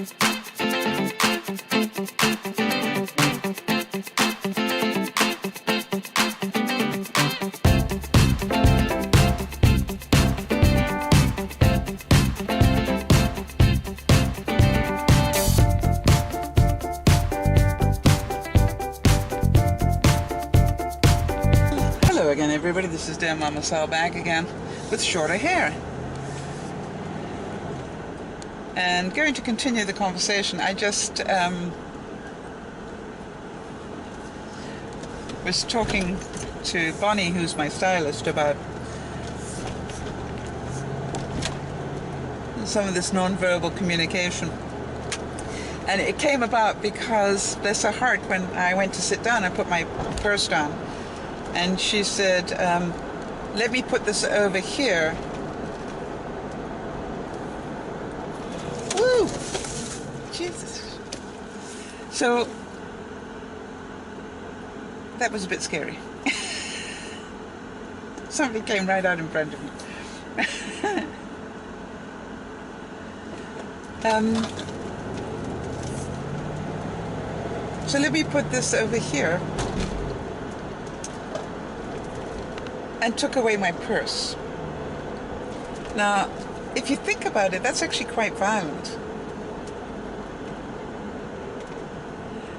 Hello again, everybody. This is Dan Mama Sal back again with shorter hair. And going to continue the conversation. I just was talking to Bonnie, who's my stylist, about some of this nonverbal communication. And it came about because, bless her heart, when I went to sit down, I put my purse down. And she said, let me put this over here. Woo! Jesus. So, that was a bit scary. Somebody came right out in front of me. So let me put this over here. And took away my purse. Now, if you think about it, that's actually quite violent.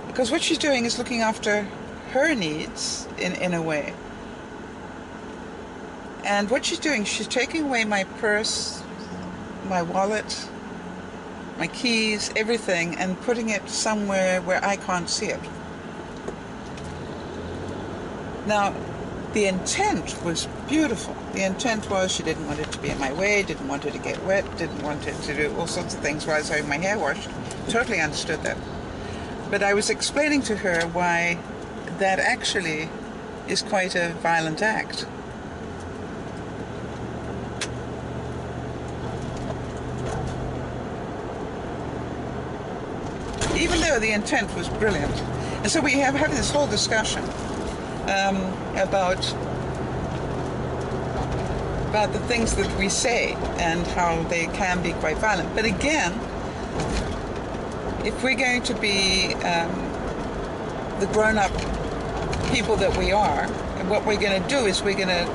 Because what she's doing is looking after her needs in a way. And what she's doing, she's taking away my purse, my wallet, my keys, everything, and putting it somewhere where I can't see it. Now, the intent was beautiful. The intent was she didn't want it to be in my way, didn't want it to get wet, didn't want it to do all sorts of things while I was having my hair washed. Totally understood that. But I was explaining to her why that actually is quite a violent act. Even though the intent was brilliant. And so we have having this whole discussion about the things that we say and how they can be quite violent. But again, if we're going to be the grown-up people that we are, what we're going to do is we're going to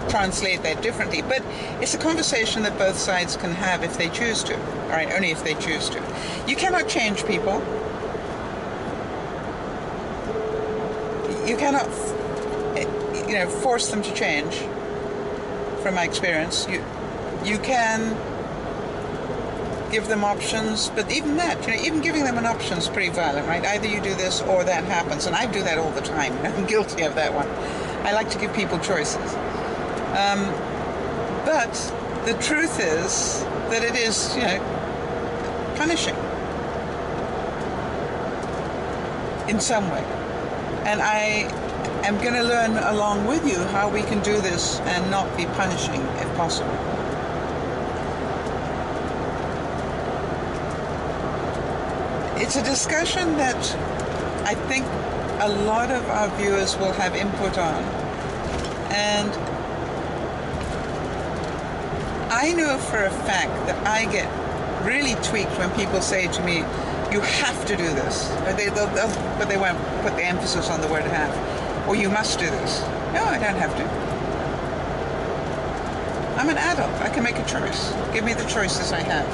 translate that differently. But it's a conversation that both sides can have if they choose to. All right, only if they choose to. You cannot change people. You cannot, force them to change. From my experience, you can give them options, but even that, even giving them an option is pretty violent, right? Either you do this or that happens, and I do that all the time. I'm guilty of that one. I like to give people choices, but the truth is that it is, punishing in some way. And I am going to learn along with you how we can do this and not be punishing if possible. It's a discussion that I think a lot of our viewers will have input on. And I know for a fact that I get really tweaked when people say to me, you have to do this. But they won't put the emphasis on the word have. Or you must do this. No, I don't have to. I'm an adult. I can make a choice. Give me the choices I have.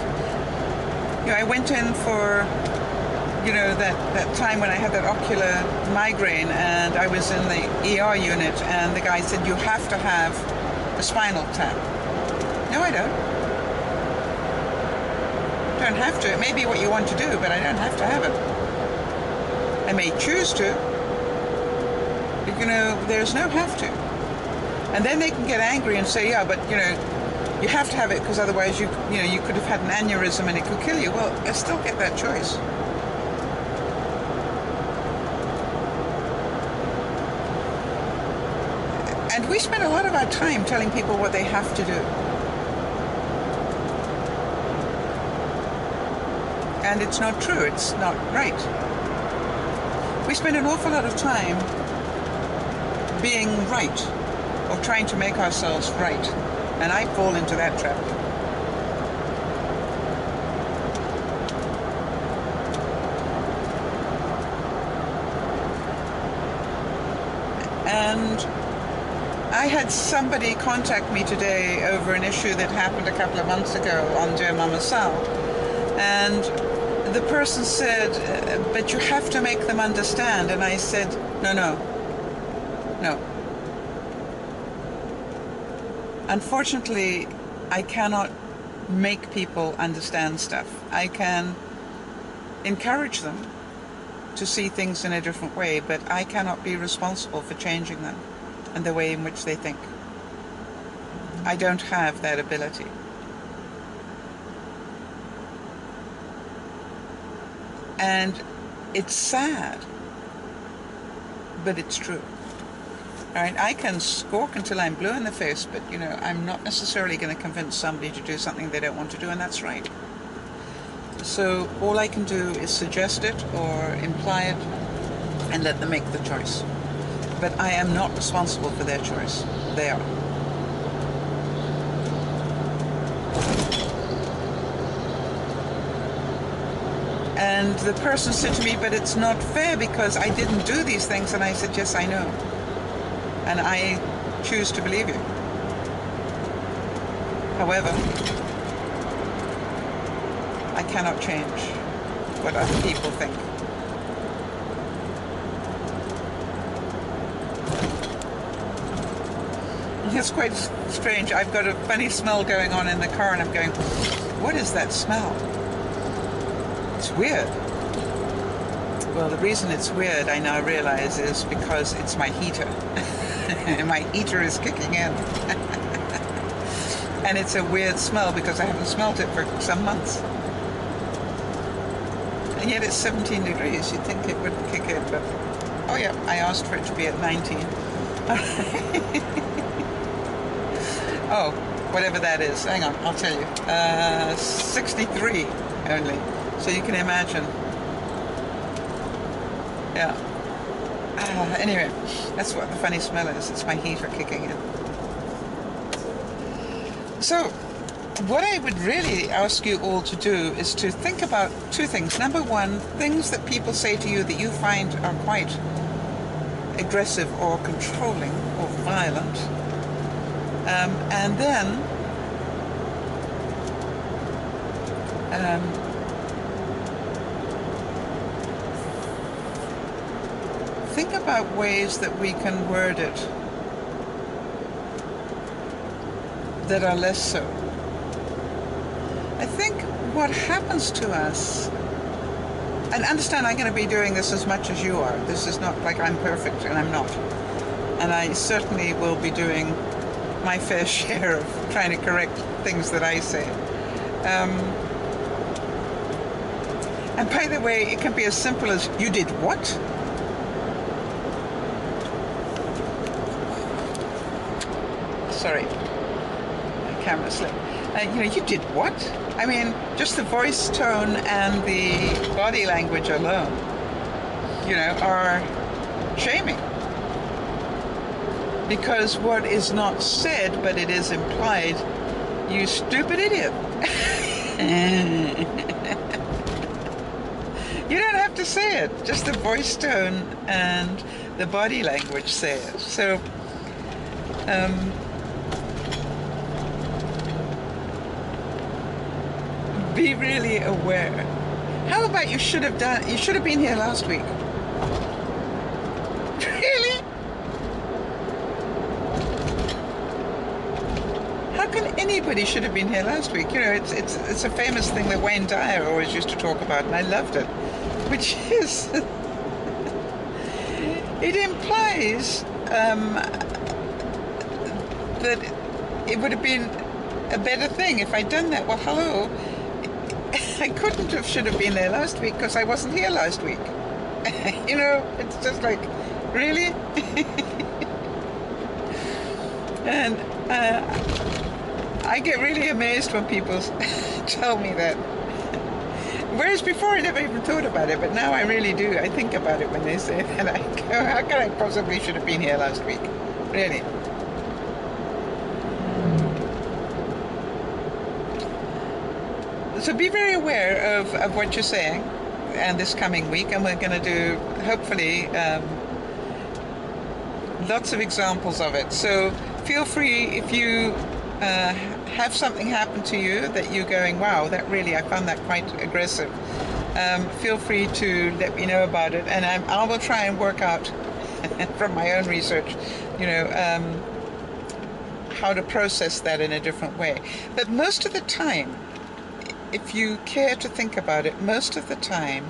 I went in for, that time when I had that ocular migraine and I was in the ER unit and the guy said, you have to have a spinal tap. No, I don't. Don't have to. It may be what you want to do, but I don't have to have it. I may choose to, but there's no have to. And then they can get angry and say, yeah, but you have to have it because otherwise you could have had an aneurysm and it could kill you. Well, I still get that choice. And we spend a lot of our time telling people what they have to do. And it's not true, it's not right. We spend an awful lot of time being right, or trying to make ourselves right. And I fall into that trap. And I had somebody contact me today over an issue that happened a couple of months ago on Dear Mama Sal. And the person said, but you have to make them understand. And I said, no. Unfortunately, I cannot make people understand stuff. I can encourage them to see things in a different way, but I cannot be responsible for changing them and the way in which they think. I don't have that ability. And it's sad, but it's true. All right, I can squawk until I'm blue in the face, but you know, I'm not necessarily going to convince somebody to do something they don't want to do, and that's right. So all I can do is suggest it or imply it and let them make the choice. But I am not responsible for their choice. They are. And the person said to me, but it's not fair because I didn't do these things. And I said, yes, I know. And I choose to believe you. However, I cannot change what other people think. It's quite strange. I've got a funny smell going on in the car and I'm going, what is that smell? It's weird. Well, the reason it's weird, I now realize, is because it's my heater. And my heater is kicking in. And it's a weird smell because I haven't smelled it for some months. And yet it's 17 degrees. You'd think it wouldn't kick in, but oh yeah, I asked for it to be at 19. Oh, whatever that is. Hang on, I'll tell you. 63 only. So you can imagine. Yeah. Anyway, that's what the funny smell is. It's my heater kicking in. So, what I would really ask you all to do is to think about two things. Number one, things that people say to you that you find are quite aggressive or controlling or violent. And then think about ways that we can word it that are less so. I think what happens to us, and understand I'm going to be doing this as much as you are. This is not like I'm perfect, and I'm not. And I certainly will be doing my fair share of trying to correct things that I say. And by the way, it can be as simple as, you did what? Sorry, my camera slipped. You know, you did what? I mean, just the voice tone and the body language alone, you know, are shaming. Because what is not said, but it is implied, you stupid idiot. You don't have to say it, just the voice tone and the body language say it. So, be really aware. How about you should have been here last week? Really? How can anybody should have been here last week? You know, it's a famous thing that Wayne Dyer always used to talk about, and I loved it, which is it implies that it would have been a better thing if I'd done that. Well, hello. I couldn't have, should have been there last week because I wasn't here last week. You know, it's just like, really? And I get really amazed when people tell me that. Whereas before I never even thought about it, but now I really do. I think about it when they say that. I go, how can I possibly should have been here last week? Really? So be very aware of what you're saying and this coming week, and we're going to do, hopefully, Lots of examples of it. So feel free, if you have something happen to you that you're going, wow, that really, I found that quite aggressive. Feel free to let me know about it, and I will try and work out from my own research, you know, how to process that in a different way. But most of the time, if you care to think about it, most of the time,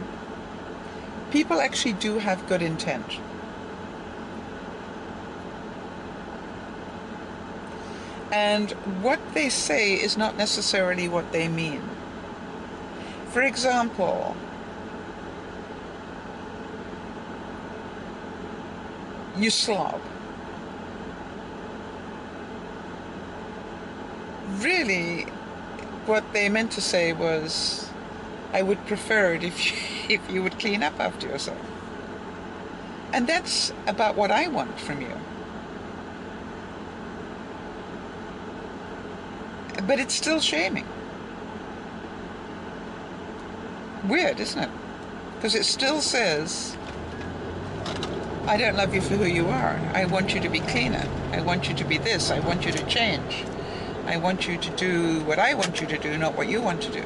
people actually do have good intent. And what they say is not necessarily what they mean. For example, you slob. Really, what they meant to say was, I would prefer it if you would clean up after yourself. And that's about what I want from you. But it's still shaming. Weird, isn't it? Because it still says, I don't love you for who you are. I want you to be cleaner. I want you to be this. I want you to change. I want you to do what I want you to do, not what you want to do.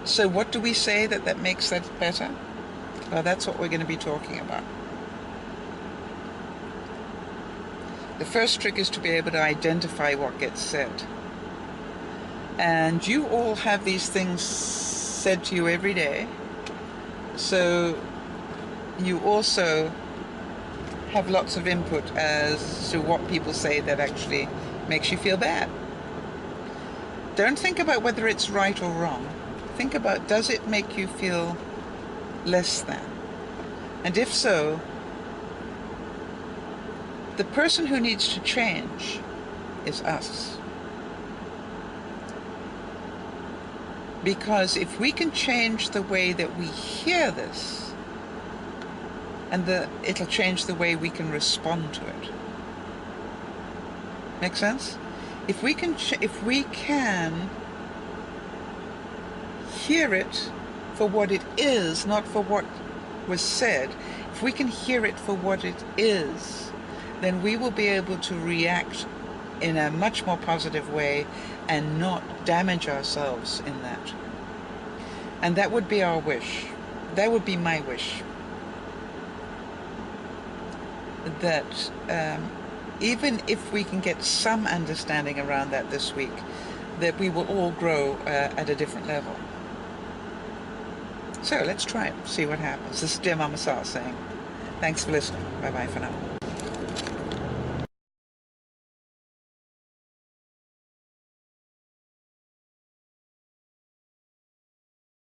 So what do we say that makes that better? Well, that's what we're going to be talking about. The first trick is to be able to identify what gets said. And you all have these things said to you every day. So you also have lots of input as to what people say that actually makes you feel bad. Don't think about whether it's right or wrong. Think about, does it make you feel less than? And if so, the person who needs to change is us. Because if we can change the way that we hear this, and it'll change the way we can respond to it. Make sense? If we can hear it for what it is, not for what was said, if we can hear it for what it is, then we will be able to react in a much more positive way and not damage ourselves in that. And that would be our wish. That would be my wish. That even if we can get some understanding around that this week, that we will all grow at a different level. So let's try it, see what happens. This is Dear Mama Sal saying, thanks for listening. Bye-bye for now.